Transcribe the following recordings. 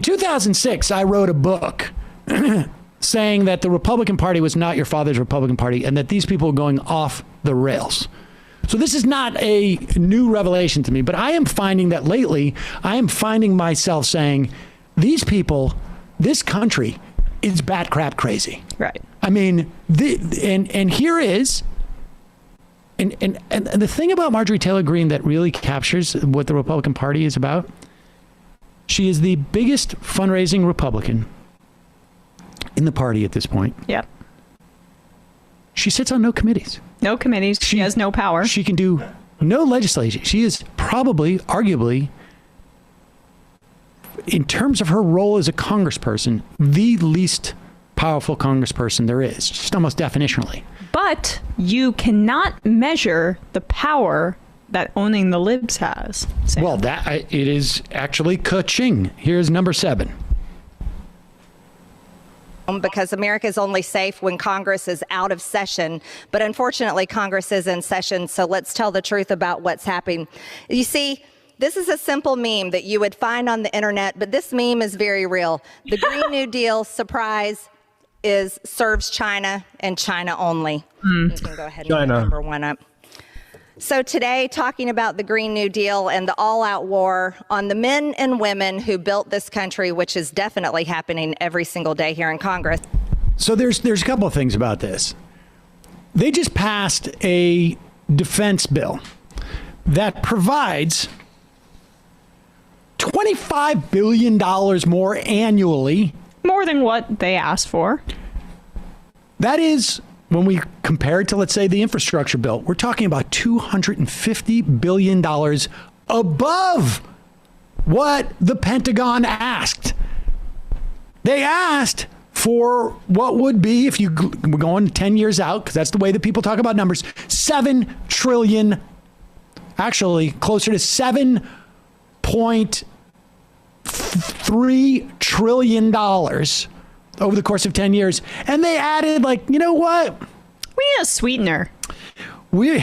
2006, I wrote a book saying that the Republican Party was not your father's Republican Party and that these people were going off the rails. So this is not a new revelation to me, but I am finding that lately, I am finding myself saying, these people, this country is bat crap crazy. Right. I mean, and here is, and the thing about Marjorie Taylor Greene that really captures what the Republican Party is about, she is the biggest fundraising Republican in the party at this point. Yep. She sits on no committees. No committees. She has no power. She can do no legislation. She is probably, arguably, in terms of her role as a congressperson, the least powerful congressperson there is, just almost definitionally. But you cannot measure the power that owning the libs has. Sam. Well, it is actually ka-ching. Here's number 7. Because America is only safe when Congress is out of session. But unfortunately, Congress is in session. So let's tell the truth about what's happening. You see, this is a simple meme that you would find on the internet, but this meme is very real. The Green New Deal, surprise, serves China and China only. You can go ahead and put number 1 up. So today, talking about the Green New Deal and the all-out war on the men and women who built this country, which is definitely happening every single day here in Congress. So there's a couple of things about this. They just passed a defense bill that provides $25 billion more annually. More than what they asked for. That is, when we compare it to, let's say, the infrastructure bill, we're talking about $250 billion above what the Pentagon asked. They asked for what would be, if we're going 10 years out, because that's the way that people talk about numbers, $7 trillion, actually closer to $7.3 trillion over the course of 10 years. And they added, like, you know what? We need a sweetener. We're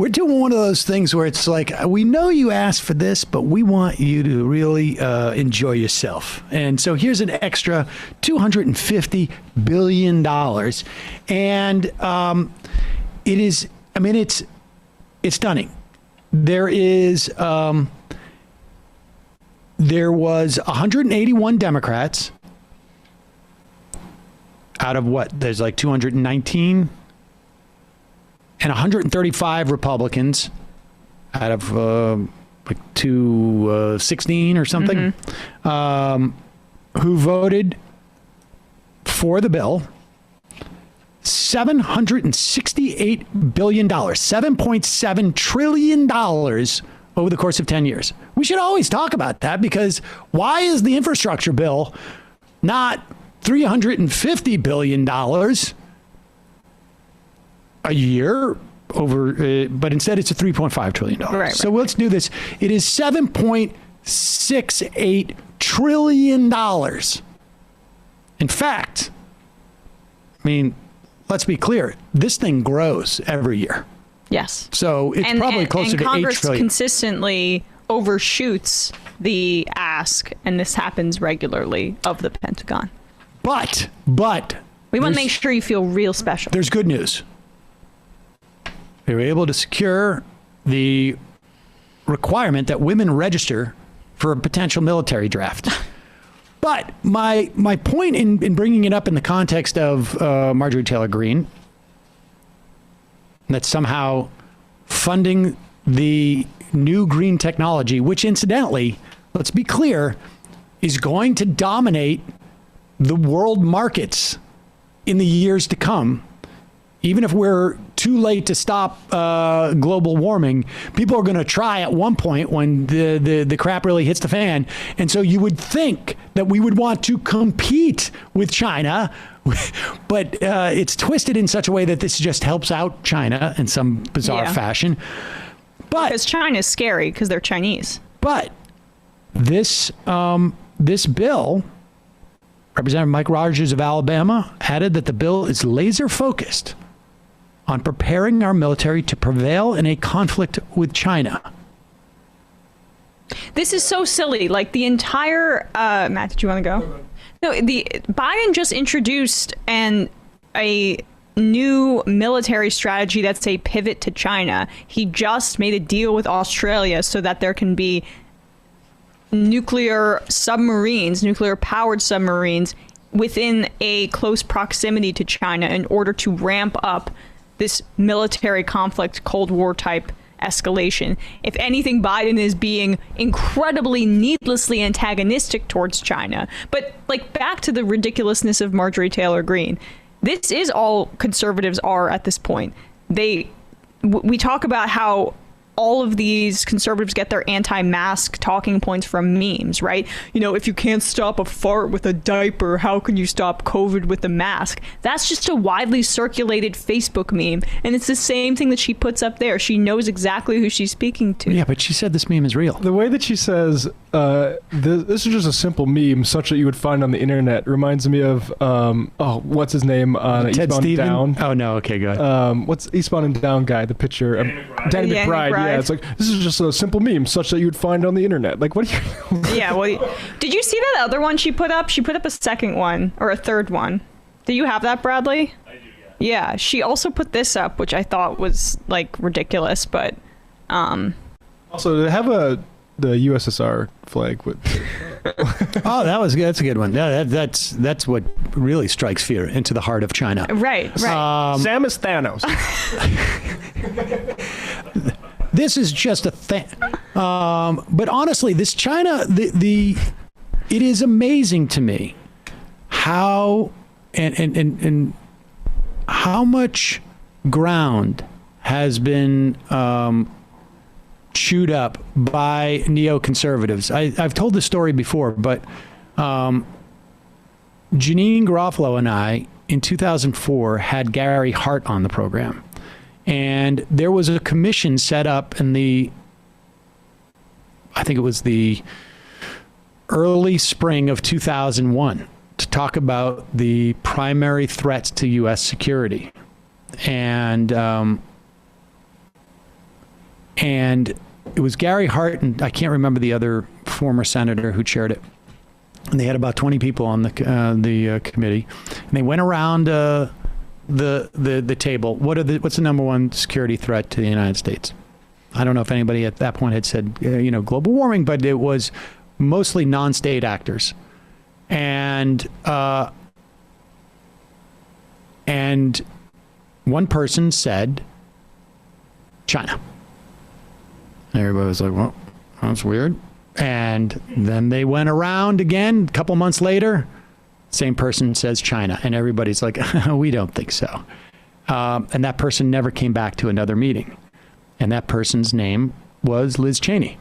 doing one of those things where it's like, we know you asked for this, but we want you to really enjoy yourself. And so here's an extra $250 billion. And it is, I mean, it's stunning. There was 181 Democrats out of what? There's like 219 and 135 Republicans out of like 216 or something, who voted for the bill. $768 billion, $7.7 trillion over the course of 10 years. We should always talk about that, because why is the infrastructure bill not $350 billion a year over, but instead it's a $3.5 trillion. Right, so let's do this. It is $7.68 trillion. In fact, I mean, let's be clear, this thing grows every year. Yes. So it's probably closer to Congress 8 trillion. Consistently overshoots the ask, and this happens regularly, of the Pentagon. But we want to make sure you feel real special. There's good news. They were able to secure the requirement that women register for a potential military draft. But my point in bringing it up in the context of Marjorie Taylor Greene, that somehow funding the new green technology, which incidentally, let's be clear, is going to dominate the world markets in the years to come. Even if we're too late to stop global warming, people are going to try at one point when the crap really hits the fan. And so you would think that we would want to compete with China, but it's twisted in such a way that this just helps out China in some bizarre fashion. But because China is scary because they're Chinese. But this bill, Representative Mike Rogers of Alabama added that the bill is laser focused on preparing our military to prevail in a conflict with China. This is so silly. Like the entire Matt, did you want to go? No, the Biden just introduced a new military strategy that's a pivot to China. He just made a deal with Australia so that there can be nuclear powered submarines within a close proximity to China in order to ramp up this military conflict, Cold War type escalation. If anything, Biden is being incredibly needlessly antagonistic towards China. But like back to the ridiculousness of Marjorie Taylor Greene. This is all conservatives are at this point. We talk about how all of these conservatives get their anti-mask talking points from memes, right? You know, if you can't stop a fart with a diaper, how can you stop COVID with a mask? That's just a widely circulated Facebook meme. And it's the same thing that she puts up there. She knows exactly who she's speaking to. Yeah, but she said this meme is real. The way that she says, this is just a simple meme such that you would find on the internet reminds me of, what's his name? Ted Eastbound and Stevens? Down. Oh, no. Okay, go ahead. What's Eastbound and Down guy, the pitcher? Danny McBride. Yeah, it's like, this is just a simple meme such that you would find on the internet. Like, what are you... Yeah, well, did you see that other one she put up? She put up a second one, or a third one. Do you have that, Bradley? I do, yeah. Yeah, she also put this up, which I thought was, like, ridiculous, but... Also, they have the USSR flag with... Oh, that's a good one. Yeah, that's what really strikes fear into the heart of China. Right. Samus Thanos. This is just a thing. But honestly, this China, it is amazing to me how and how much ground has been chewed up by neoconservatives. I've told this story before, but Janine Garofalo and I, in 2004, had Gary Hart on the program. And there was a commission set up in I think it was the early spring of 2001 to talk about the primary threats to U.S. security. And it was Gary Hart, and I can't remember the other former senator who chaired it. And they had about 20 people on the committee, and they went around the table. What's the number one security threat to the United States? I don't know if anybody at that point had said global warming, but it was mostly non-state actors, and one person said China. Everybody was like, well, that's weird. And then they went around again a couple months later. Same person says China. And everybody's like, we don't think so. And that person never came back to another meeting. And that person's name was Liz Cheney.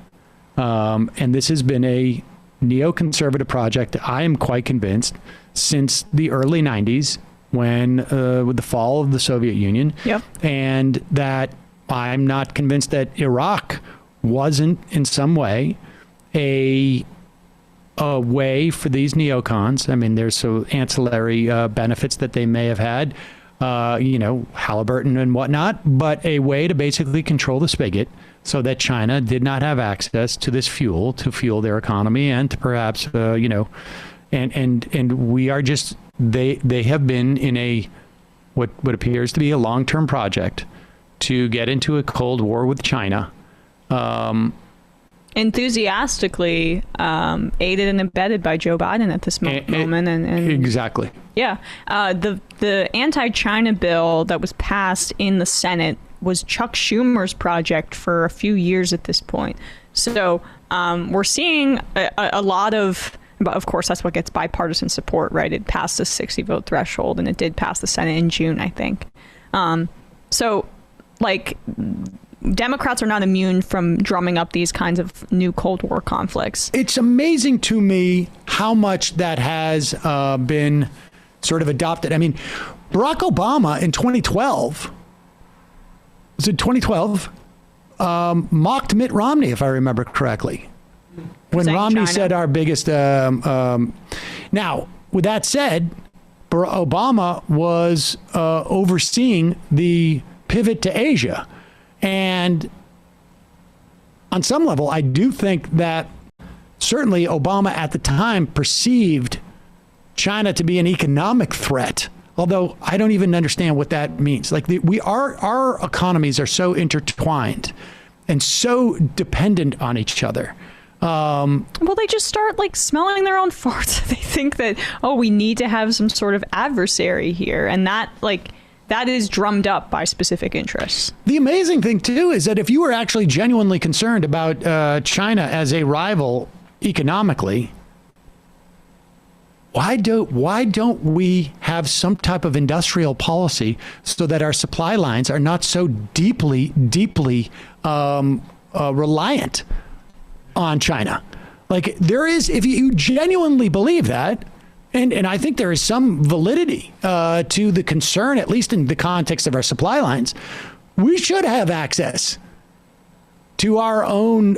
And this has been a neoconservative project, I am quite convinced, since the early 90s when with the fall of the Soviet Union. Yep. And that I'm not convinced that Iraq wasn't in some way a way for these neocons. I mean, there's so ancillary benefits that they may have had, Halliburton and whatnot, but a way to basically control the spigot so that China did not have access to this fuel to fuel their economy and to perhaps, and we are just, they have been in a, what appears to be a long-term project to get into a Cold War with China. Enthusiastically aided and abetted by Joe Biden at this moment. And exactly. Yeah. The anti-China bill that was passed in the Senate was Chuck Schumer's project for a few years at this point. So we're seeing a lot of course, that's what gets bipartisan support, right? It passed the 60 vote threshold, and it did pass the Senate in June, I think. Democrats are not immune from drumming up these kinds of new Cold War conflicts. It's amazing to me how much that has been sort of adopted. I mean, Barack Obama in 2012, mocked Mitt Romney, if I remember correctly, when Romney China said our biggest. Now, with that said, Obama was overseeing the pivot to Asia. And on some level, I do think that certainly Obama at the time perceived China to be an economic threat, although I don't even understand what that means. Like our economies are so intertwined and so dependent on each other. Well, they just start like smelling their own farts. They think that, oh, we need to have some sort of adversary here. And that is drummed up by specific interests. The amazing thing, too, is that if you were actually genuinely concerned about China as a rival economically, why don't we have some type of industrial policy so that our supply lines are not so deeply reliant on China? Like there is, if you genuinely believe that, and I think there is some validity to the concern, at least in the context of our supply lines, we should have access to our own,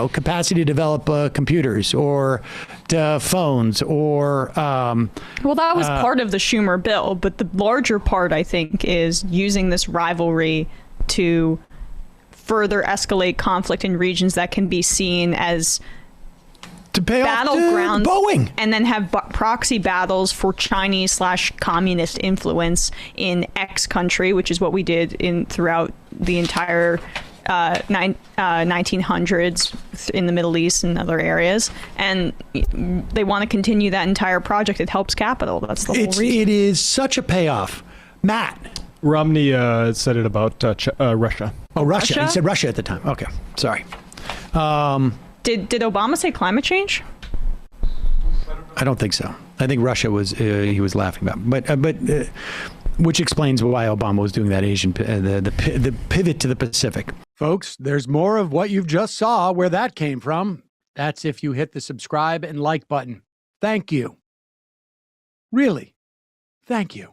capacity to develop computers or to phones or. Well, that was part of the Schumer bill, but the larger part, I think, is using this rivalry to further escalate conflict in regions that can be seen as to pay battlegrounds, Boeing, and then have proxy battles for Chinese/communist influence in X country, which is what we did throughout the entire 1900s in the Middle East and other areas, and they want to continue that entire project. It helps capital. That's the whole reason. It is such a payoff, Matt. Romney said it about Russia. Oh, Russia. He said Russia at the time. Okay, sorry. Did Obama say climate change? I don't think so. I think Russia was he was laughing about, but which explains why Obama was doing that Asian the pivot to the Pacific. Folks, there's more of what you've just saw where that came from. That's if you hit the subscribe and like button. Thank you. Really, thank you.